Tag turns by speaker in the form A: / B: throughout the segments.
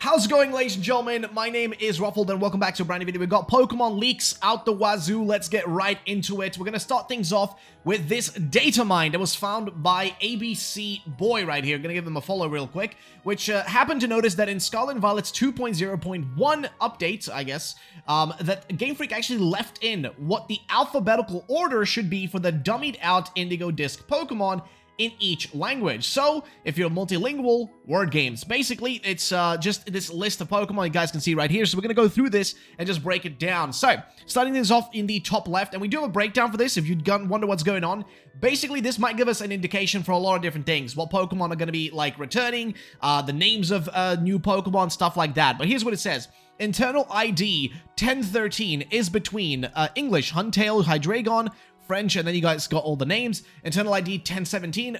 A: How's it going, ladies and gentlemen? My name is Ruffled and welcome back to a brand new video. We've got Pokemon leaks out the wazoo. Let's get right into it. We're going to start things off with this data mine that was found by ABC Boy right here. I'm going to give them a follow real quick, which happened to notice that in Scarlet and Violet's 2.0.1 update, I guess, that Game Freak actually left in what the alphabetical order should be for the dummied out Indigo disc Pokemon in each language. So, if you're multilingual, word games. Basically, it's just this list of Pokemon you guys can see right here. So we're going to go through this and just break it down. So, starting this off in the top left, and we do have a breakdown for this if you wonder what's going on. Basically, this might give us an indication for a lot of different things. What Pokemon are going to be, like, returning, the names of new Pokemon, stuff like that. But here's what it says. Internal ID 1013 is between English, Huntail, Hydreigon, French, and then you guys got all the names. Internal ID 1017,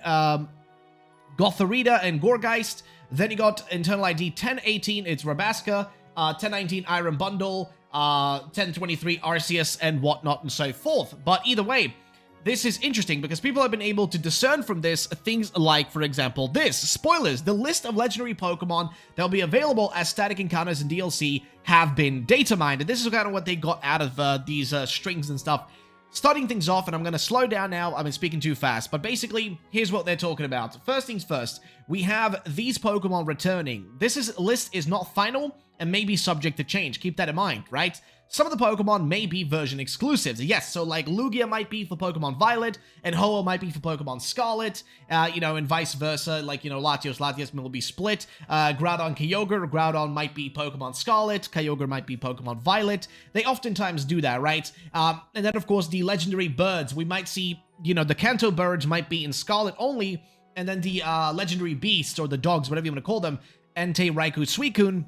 A: Gothorita and Gorgeist. Then you got internal ID 1018, it's Rabaska, 1019 Iron Bundle, 1023 Arceus, and whatnot and so forth. But either way, this is interesting because people have been able to discern from this things like, for example, this. Spoilers, the list of legendary Pokemon that will be available as static encounters in DLC have been data mined. And this is kind of what they got out of these strings and stuff. Starting things off, and I'm going to slow down now, I've been speaking too fast, but basically, here's what they're talking about. First things first, we have these Pokemon returning. This list is not final, and may be subject to change. Keep that in mind, right? Some of the Pokemon may be version exclusives. Yes, so like Lugia might be for Pokemon Violet, and Ho-Oh might be for Pokemon Scarlet, and vice versa, like, Latios will be split. Groudon, Groudon might be Pokemon Scarlet, Kyogre might be Pokemon Violet. They oftentimes do that, right? And then, of course, the legendary birds. We might see, the Kanto birds might be in Scarlet only, and then the legendary beasts, or the dogs, whatever you want to call them, Entei, Raikou, Suicune,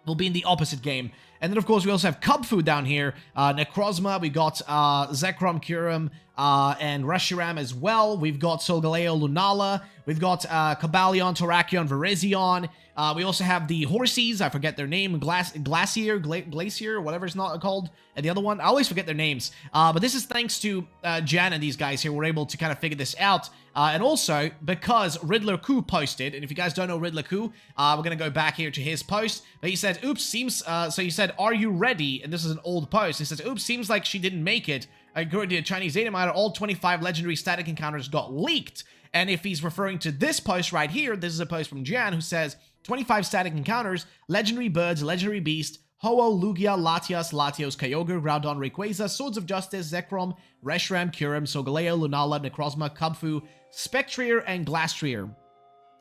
A: will be in the opposite game. And then, of course, we also have Cub Food down here. Necrozma, we got Zekrom, Kyurem, and Reshiram as well. We've got Solgaleo, Lunala. We've got Cobalion, Terrakion, Virizion. We also have the Horsies. I forget their name. Glacier, whatever it's not called. And the other one, I always forget their names. But this is thanks to Jan and these guys here. We're able to kind of figure this out. And also, because Riddler Koo posted, and if you guys don't know Riddler Koo, we're going to go back here to his post. But he said, oops, seems, so he said, are you ready? And this is an old post. He says, oops, seems like she didn't make it. According to the Chinese data miner, all 25 legendary static encounters got leaked. And if he's referring to this post right here, this is a post from Jan who says, 25 static encounters, legendary birds, legendary beast, Ho-Oh, Lugia, Latias, Kyogre, Groudon, Rayquaza, Swords of Justice, Zekrom, Reshiram, Kyurem, Solgaleo, Lunala, Necrozma, Cubfu, Spectrier, and Glastrier.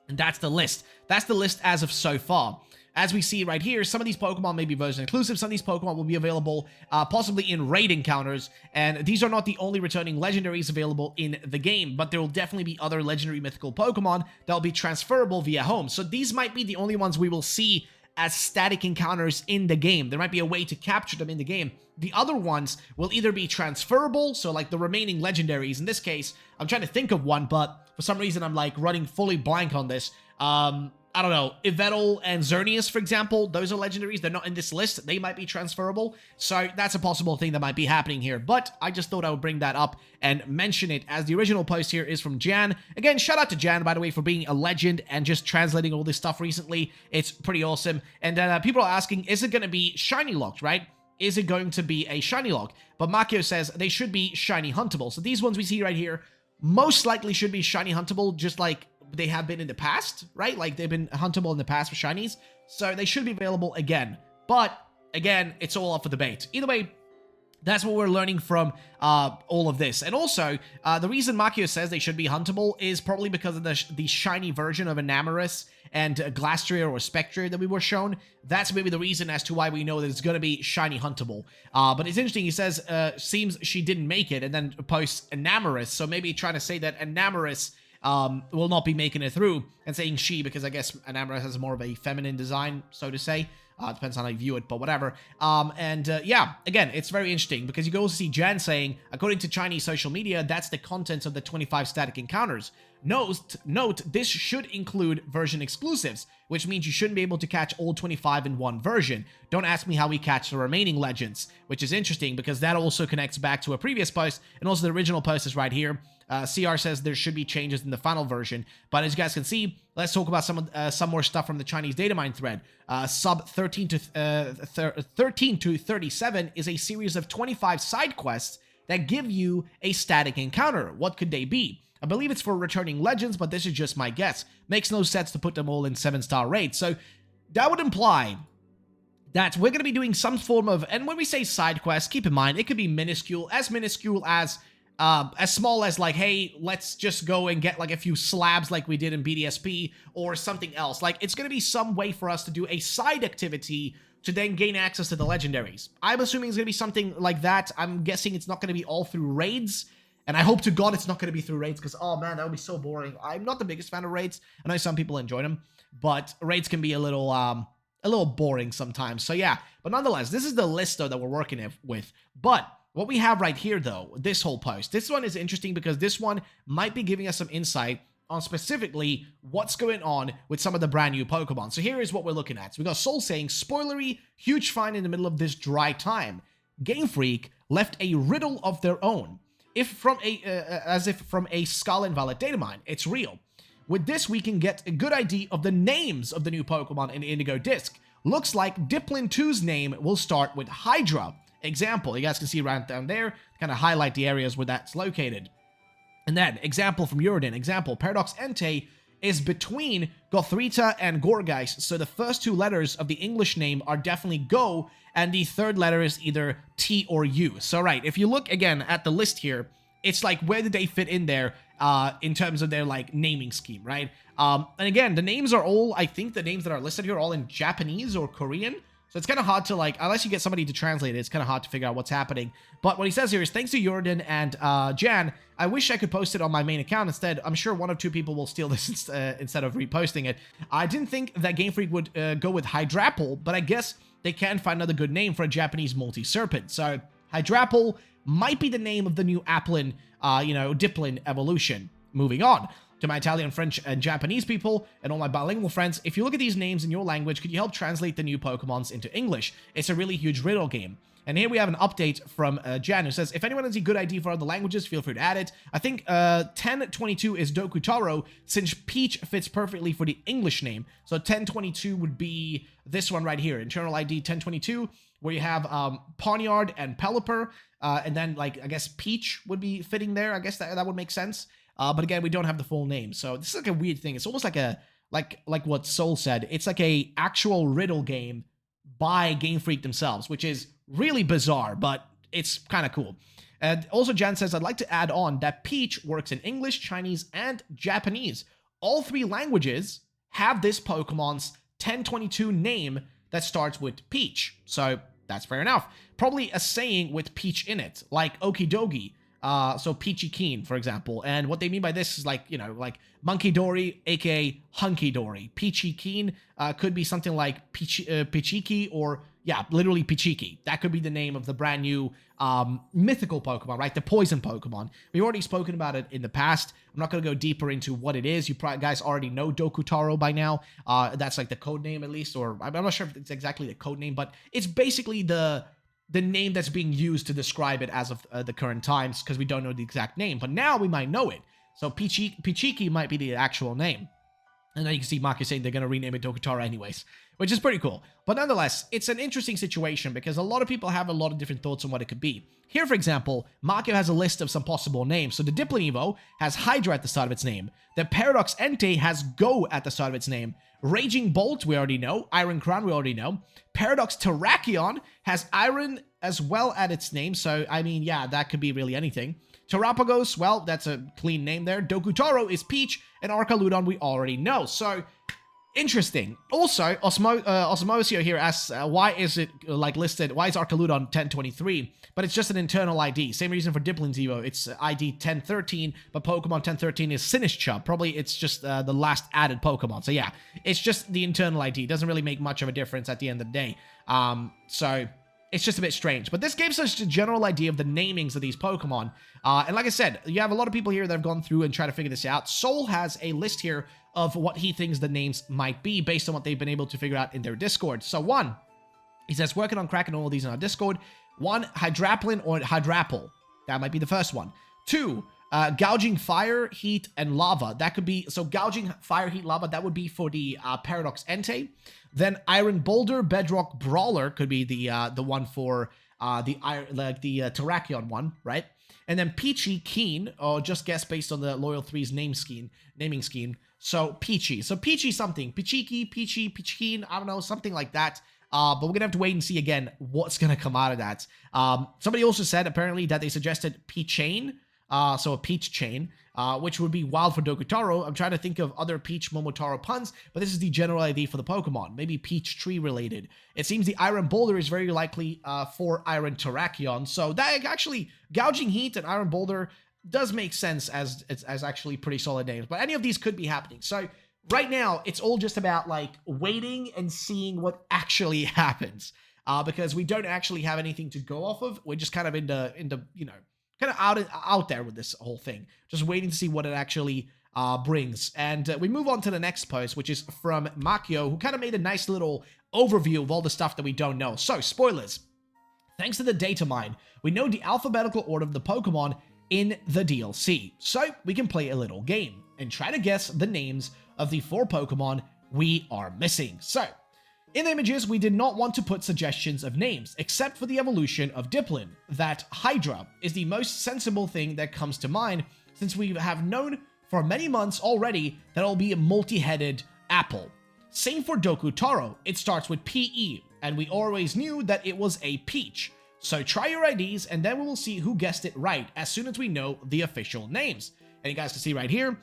A: And that's the list. That's the list as of so far. As we see right here, some of these Pokemon may be version exclusive, some of these Pokemon will be available possibly in raid encounters, and these are not the only returning legendaries available in the game, but there will definitely be other legendary mythical Pokemon that will be transferable via home. So these might be the only ones we will see as static encounters in the game. There might be a way to capture them in the game. The other ones will either be transferable, so like the remaining legendaries. In this case, I'm trying to think of one, but for some reason I'm like running fully blank on this. I don't know, Yveltal and Xerneas, for example, those are legendaries. They're not in this list. They might be transferable. So that's a possible thing that might be happening here. But I just thought I would bring that up and mention it, as the original post here is from Jan. Again, shout out to Jan, by the way, for being a legend and just translating all this stuff recently. It's pretty awesome. And then people are asking, is it going to be shiny locked, right? Is it going to be a shiny lock? But Makio says they should be shiny huntable. So these ones we see right here most likely should be shiny huntable, just like they have been in the past, right? Like they've been huntable in the past for shinies, so they should be available again. But again, it's all up for debate. Either way, that's what we're learning from all of this. And also, the reason Makio says they should be huntable is probably because of the shiny version of Enamorus and Glastrier or Spectrier that we were shown. That's maybe the reason as to why we know that it's going to be shiny huntable. But it's interesting, he says, seems she didn't make it, and then posts Enamorus. So maybe trying to say that Enamorus will not be making it through, and saying she because I guess Enamorus has more of a feminine design, so to say. Depends on how you view it, but whatever. Yeah, again, it's very interesting because you can also see Jan saying, according to Chinese social media, that's the contents of the 25 static encounters. Note, this should include version exclusives, which means you shouldn't be able to catch all 25 in one version. Don't ask me how we catch the remaining legends, which is interesting because that also connects back to a previous post, and also the original post is right here. CR says there should be changes in the final version. But as you guys can see, let's talk about some more stuff from the Chinese datamine thread. Sub 13 to 37 is a series of 25 side quests that give you a static encounter. What could they be? I believe it's for returning legends, but this is just my guess. Makes no sense to put them all in 7-star raids. So that would imply that we're going to be doing some form of, and when we say side quest, keep in mind, it could be minuscule as small as like, hey, let's just go and get like a few slabs like we did in BDSP or something else. Like, it's going to be some way for us to do a side activity to then gain access to the legendaries. I'm assuming it's going to be something like that. I'm guessing it's not going to be all through raids. And I hope to God it's not going to be through raids, because, oh man, that would be so boring. I'm not the biggest fan of raids. I know some people enjoy them, but raids can be a little boring sometimes. So yeah, but nonetheless, this is the list though that we're working with. But what we have right here though, this whole post, this one is interesting because this one might be giving us some insight on specifically what's going on with some of the brand new Pokemon. So here is what we're looking at. So we got Soul saying, spoilery, huge find in the middle of this dry time. Game Freak left a riddle of their own. As if from a Scarlet valid datamine. It's real. With this, we can get a good idea of the names of the new Pokemon in the Indigo disc. Looks like Diplin 2's name will start with Hydra. Example, you guys can see right down there, kind of highlight the areas where that's located. And then, example from Uridin. Example, Paradox Entei is between Gothrita and Gorgeist, so the first two letters of the English name are definitely Go, and the third letter is either T or U. So right, if you look again at the list here, it's like, where did they fit in there in terms of their like naming scheme, right? And again, the names are all, I think the names that are listed here are all in Japanese or Korean. So it's kind of hard to like, unless you get somebody to translate it, it's kind of hard to figure out what's happening. But what he says here is, thanks to Uridin and Jan, I wish I could post it on my main account instead. I'm sure one or two people will steal this instead of reposting it. I didn't think that Game Freak would go with Hydrapple, but I guess they can find another good name for a Japanese multi-serpent. So Hydrapple might be the name of the new Applin, Diplin evolution. Moving on to my Italian, French, and Japanese people, and all my bilingual friends, if you look at these names in your language, could you help translate the new Pokemons into English? It's a really huge riddle game. And here we have an update from Jan, who says, if anyone has a good idea for other languages, feel free to add it. I think 1022 is Dokutaro, since Peach fits perfectly for the English name. So 1022 would be this one right here, internal ID 1022, where you have Poniard and Pelipper, and then, like, I guess Peach would be fitting there. I guess that would make sense. But again, we don't have the full name, so this is like a weird thing. It's almost like a like what Soul said. It's like a actual riddle game by Game Freak themselves, which is really bizarre, but it's kind of cool. And also, Jan says, I'd like to add on that Peach works in English, Chinese, and Japanese. All three languages have this Pokemon's 1022 name that starts with Peach, so that's fair enough. Probably a saying with Peach in it, like Okidogi. So Peachy Keen, for example. And what they mean by this is like, like Monkey Dory, aka Hunky Dory. Peachy Keen could be something like Pichiki, or, yeah, literally Pichiki. That could be the name of the brand new mythical Pokemon, right? The poison Pokemon. We've already spoken about it in the past. I'm not going to go deeper into what it is. You guys already know Dokutaro by now. That's like the code name, at least, or I'm not sure if it's exactly the code name, but it's basically the name that's being used to describe it as of the current times, because we don't know the exact name, but now we might know it. So Pichiki might be the actual name. And then you can see Maki saying they're going to rename it Dokutaro anyways, which is pretty cool. But nonetheless, it's an interesting situation because a lot of people have a lot of different thoughts on what it could be. Here, for example, Makio has a list of some possible names. So the Diplin Evo has Hydra at the start of its name. The Paradox Entei has Go at the start of its name. Raging Bolt, we already know. Iron Crown, we already know. Paradox Terrakion has Iron as well at its name. So, I mean, yeah, that could be really anything. Terrapagos, well, that's a clean name there. Dokutaro is Peach, and Arcaludon we already know. So, interesting. Also, Osmosio here asks, why is it, listed, why is Arcaludon 1023? But it's just an internal ID. Same reason for Diplin's Evo. It's ID 1013, but Pokemon 1013 is Sinistcha. Probably it's just the last added Pokemon. So yeah, it's just the internal ID. It doesn't really make much of a difference at the end of the day. So it's just a bit strange. But this gives us a general idea of the namings of these Pokemon. And like I said, you have a lot of people here that have gone through and tried to figure this out. Soul has a list here of what he thinks the names might be based on what they've been able to figure out in their Discord. So one, he says, working on cracking all of these in our Discord. One, Hydraplin or Hydrapple. That might be the first one. Two, Gouging fire, heat, and lava. That could be, so gouging fire, heat, lava, that would be for the Paradox Entei. Then iron boulder, bedrock brawler could be the one for the Terrakion one, right? And then Peachy Keen, or just guess based on the Loyal 3's naming scheme. So Peachy. So Peachy something. Peachiki, Peachy, Peachkeen, I don't know, something like that. But we're going to have to wait and see again what's going to come out of that. Somebody also said apparently that they suggested Peachain. So a peach chain, which would be wild for Dokutaro. I'm trying to think of other Peach Momotaro puns, but this is the general idea for the Pokemon. Maybe Peach Tree related. It seems the Iron Boulder is very likely for Iron Terrakion. So that actually, Gouging Heat and Iron Boulder does make sense as actually pretty solid names. But any of these could be happening. So right now, it's all just about like waiting and seeing what actually happens. Because we don't actually have anything to go off of. We're just kind of in the you know, kind of out there with this whole thing. Just waiting to see what it actually brings. And we move on to the next post, which is from Makio, who kind of made a nice little overview of all the stuff that we don't know. So, spoilers. Thanks to the data mine, we know the alphabetical order of the Pokemon in the DLC. So, we can play a little game and try to guess the names of the 4 Pokemon we are missing. So, in the images, we did not want to put suggestions of names, except for the evolution of Diplin. That Hydra is the most sensible thing that comes to mind, since we have known for many months already that it'll be a multi-headed apple. Same for Dokutaro, it starts with PE, and we always knew that it was a peach. So try your IDs, and then we will see who guessed it right as soon as we know the official names. And you guys can see right here,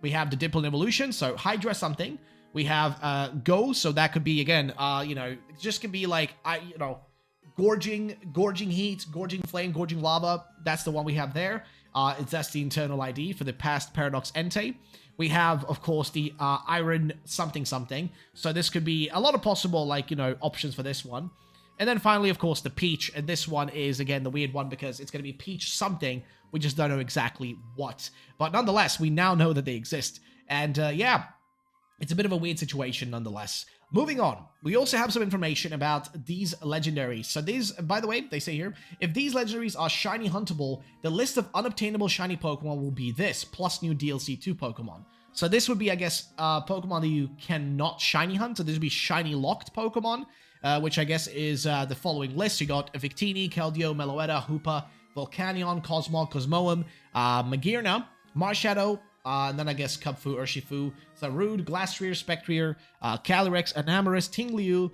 A: we have the Diplin evolution, so Hydra something. We have Go, so that could be, again, you know, it just could be like, you know, gorging heat, gorging flame, gorging lava. That's the one we have there. That's the internal ID for the past Paradox Entei. We have, of course, the Iron something something. So this could be a lot of possible, like, you know, options for this one. And then finally, of course, the Peach. And this one is, again, the weird one because it's going to be Peach something. We just don't know exactly what. But nonetheless, we now know that they exist. And, yeah. It's a bit of a weird situation nonetheless. Moving on, we also have some information about these legendaries. So these, by the way, they say here, if these legendaries are shiny huntable, the list of unobtainable shiny Pokemon will be this, plus new DLC 2 Pokemon. So this would be, I guess, Pokemon that you cannot shiny hunt. So this would be shiny locked Pokemon, which I guess is the following list. You got Victini, Keldeo, Meloetta, Hoopa, Volcanion, Cosmog, Cosmoem, Magearna, Marshadow, and then I guess Cubfu, Urshifu, Zarude, Glastrier, Spectrier, Calyrex, Anamoris, Tinglu,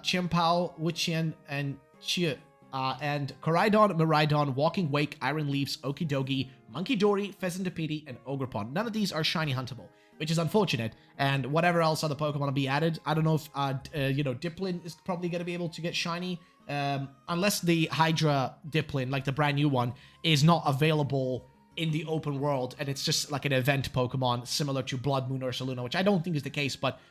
A: Chimpao, Wuchien, and Chia, and Koraidon, Miraidon, Walking Wake, Iron Leaves, Okidogi, Munkidori, Pheasantipede, and Ogerpon. None of these are shiny huntable, which is unfortunate. And whatever else other Pokemon will be added, I don't know if, you know, Diplin is probably going to be able to get shiny, unless the Hydra Diplin, like the brand new one, is not available in the open world, and it's just like an event Pokemon similar to Blood Moon or Ursaluna, which I don't think is the case, but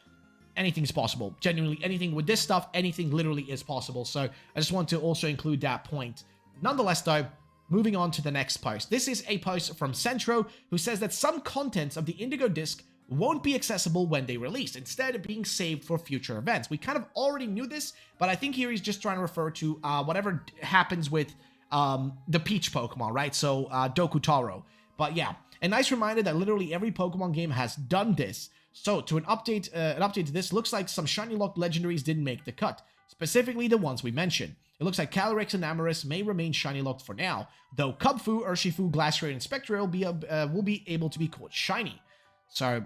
A: anything's possible. Genuinely, anything with this stuff, anything literally is possible. So I just want to also include that point. Nonetheless, though, moving on to the next post. This is a post from Centro, who says that some contents of the Indigo disc won't be accessible when they release, instead of being saved for future events. We kind of already knew this, but I think here he's just trying to refer to whatever happens with the Peach Pokemon, right? So, Dokutaro. But yeah, a nice reminder that literally every Pokemon game has done this. So, to an update to this, looks like some shiny locked legendaries didn't make the cut, specifically the ones we mentioned. It looks like Calyrex and Amoris may remain shiny locked for now, though Cubfu, Urshifu, Glastrier, and Spectrier will be able to be caught shiny. So,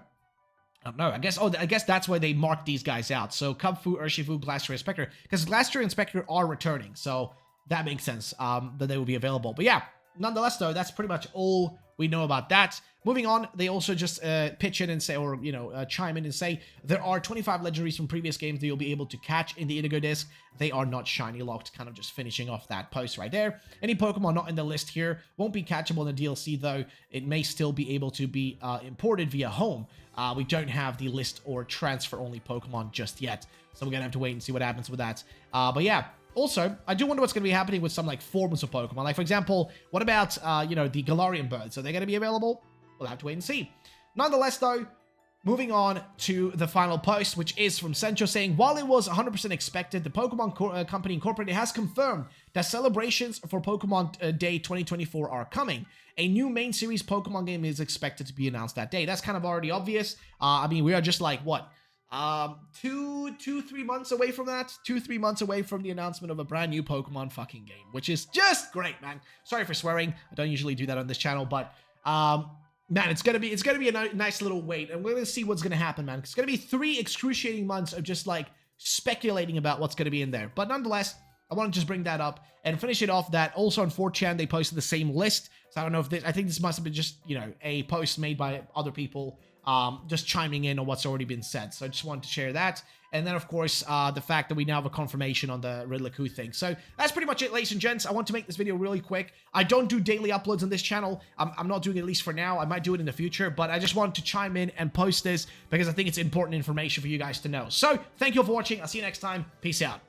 A: I don't know. I guess that's why they marked these guys out. So, Cubfu, Urshifu, Glastrier, and Spectrier, because Glastrier and Spectrier are returning. So, that makes sense, that they will be available. But yeah, nonetheless, though, that's pretty much all we know about that. Moving on, they also just pitch in and say, or, you know, chime in and say, there are 25 legendaries from previous games that you'll be able to catch in the Indigo disc. They are not shiny locked, kind of just finishing off that post right there. Any Pokemon not in the list here won't be catchable in the DLC, though. It may still be able to be imported via home. We don't have the list or transfer-only Pokemon just yet, so we're going to have to wait and see what happens with that. But yeah. Also, I do wonder what's going to be happening with some, like, forms of Pokemon. Like, for example, what about, you know, the Galarian birds? Are they going to be available? We'll have to wait and see. Nonetheless, though, moving on to the final post, which is from Sencho saying, while it was 100% expected, the Pokemon Company Incorporated has confirmed that celebrations for Pokemon Day 2024 are coming. A new main series Pokemon game is expected to be announced that day. That's kind of already obvious. I mean, we are just like, what? 3 months away from that? 3 months away from the announcement of a brand new Pokemon fucking game, which is just great, man. Sorry for swearing. I don't usually do that on this channel, but, man, it's gonna be a nice little wait, and we're gonna see what's gonna happen, man. It's gonna be 3 excruciating months of just, like, speculating about what's gonna be in there. But nonetheless, I want to just bring that up and finish it off that also on 4chan they posted the same list. So I don't know if this, I think this must have been just, you know, a post made by other people, just chiming in on what's already been said. So I just wanted to share that. And then, of course, the fact that we now have a confirmation on the Riddle thing. So that's pretty much it, ladies and gents. I want to make this video really quick. I don't do daily uploads on this channel. I'm not doing it, at least for now. I might do it in the future, but I just wanted to chime in and post this because I think it's important information for you guys to know. So thank you all for watching. I'll see you next time. Peace out.